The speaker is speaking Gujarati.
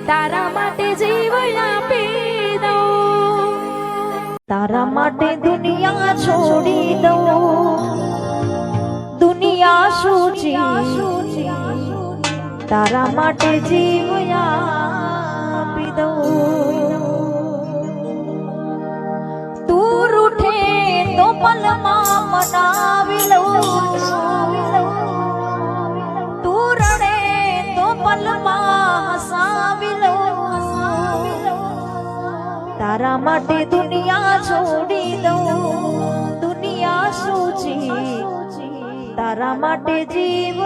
તારા માટે જીવ આપી દઉં, તારા માટે દુનિયા છોડી દઉં, દુનિયા શું તારા માટે જીવ આપી દઉં. તું રૂઠે તો પલમાં મનાવી લઉં, તું રડે તો પલમાં હસાવી લઉં. તારા માટે દુનિયા છોડી દઉં, દુનિયા શું તારા માટે જીવ